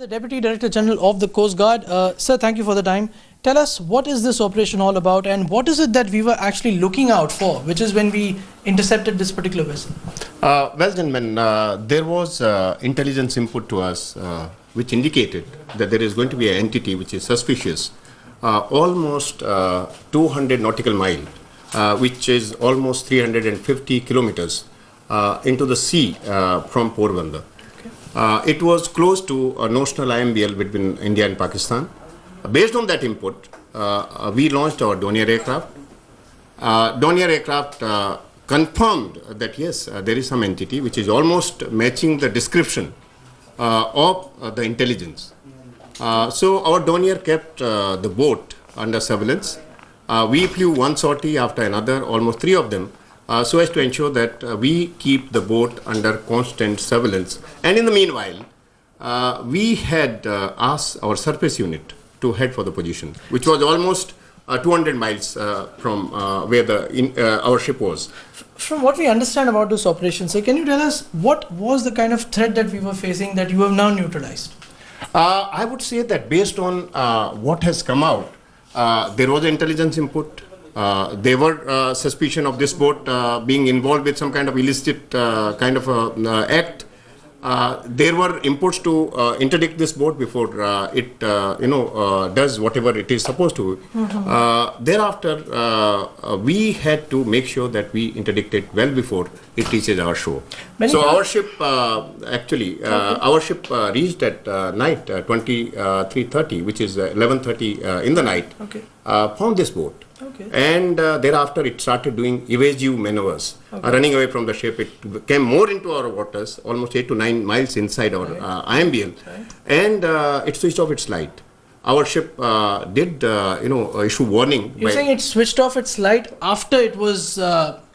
The Deputy Director General of the Coast Guard. Sir, thank you for the time. Tell us, what is this operation all about and what is it that we were actually looking out for, which is when we intercepted this particular vessel? Well, gentlemen, there was intelligence input to us which indicated that there is going to be an entity which is suspicious, almost 200 nautical mile, which is almost 350 kilometers into the sea from Porbandar. It was close to a notional IMBL between India and Pakistan. Based on that input, we launched our Dornier aircraft. Dornier aircraft confirmed that yes, there is some entity which is almost matching the description of the intelligence. So our Dornier kept the boat under surveillance. We flew one sortie after another, almost 3 of them, so as to ensure that we keep the boat under constant surveillance. And in the meanwhile, we had asked our surface unit to head for the position, which was almost 200 miles from where our ship was. From what we understand about this operation, sir, can you tell us what was the kind of threat that we were facing that you have now neutralized? I would say that based on what has come out, there was intelligence input. There were suspicion of this boat being involved with some kind of illicit kind of act. There were inputs to interdict this boat before it does whatever it is supposed to. Thereafter, we had to make sure that we interdict it well before it reaches our shore. So our ship our ship reached at night 23:30, which is 11:30 in the night, found this boat. And thereafter it started doing evasive maneuvers, running away from the ship. It came more into our waters, almost 8 to 9 miles inside our IMBL, and it switched off its light. Our ship did issue warning. You're saying it switched off its light after it was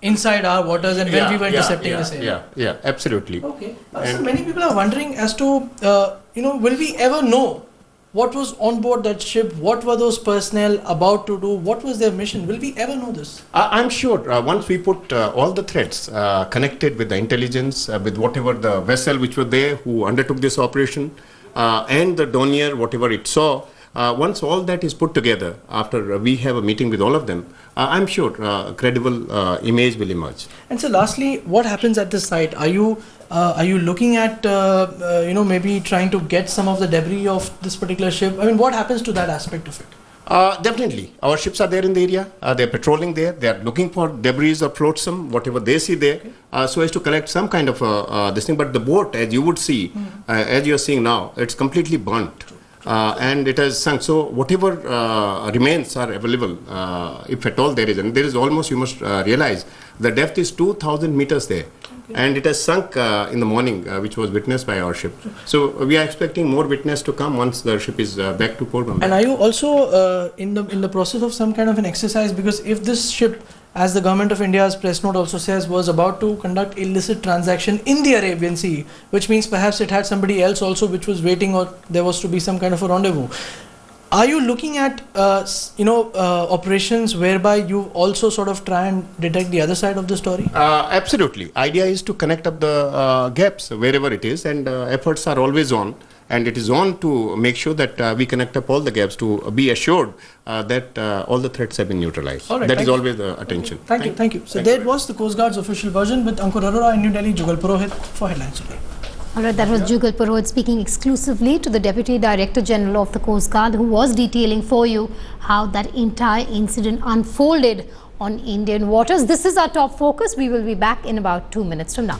inside our waters and when we were intercepting this area? Yeah, absolutely. Okay. So many people are wondering as to, will we ever know what was on board that ship? What were those personnel about to do? What was their mission? Will we ever know this? I'm sure once we put all the threads connected with the intelligence, with whatever the vessel which were there who undertook this operation, and the Dornier, whatever it saw, once all that is put together, after we have a meeting with all of them, I'm sure credible image will emerge. And so lastly, what happens at the site? Are you looking at, maybe trying to get some of the debris of this particular ship? I mean, what happens to that aspect of it? Definitely. Our ships are there in the area. They're patrolling there. They're looking for debris or flotsam, whatever they see there, so as to collect some kind of this thing. But the boat, as you would see, as you're seeing now, it's completely burnt. And it has sunk. So whatever remains are available, if at all there is. And there is almost, you must realize, the depth is 2,000 meters there. And it has sunk in the morning, which was witnessed by our ship. So we are expecting more witness to come once the ship is back to Porbandar. And are you also in the process of some kind of an exercise? Because if this ship, as the government of India's press note also says, was about to conduct illicit transaction in the Arabian Sea, which means perhaps it had somebody else also which was waiting, or there was to be some kind of a rendezvous. Are you looking at operations whereby you also sort of try and detect the other side of the story? Absolutely. Idea is to connect up the gaps wherever it is, and efforts are always on. And it is on to make sure that we connect up all the gaps to be assured that all the threats have been neutralized. Right, that is always the attention. Okay. Thank you. So that was the Coast Guard's official version with Ankur Arora in New Delhi, Jugal Purohit for Headlines Today. Alright, that was Jugal Purohit speaking exclusively to the Deputy Director General of the Coast Guard, who was detailing for you how that entire incident unfolded on Indian waters. This is our top focus. We will be back in about 2 minutes from now.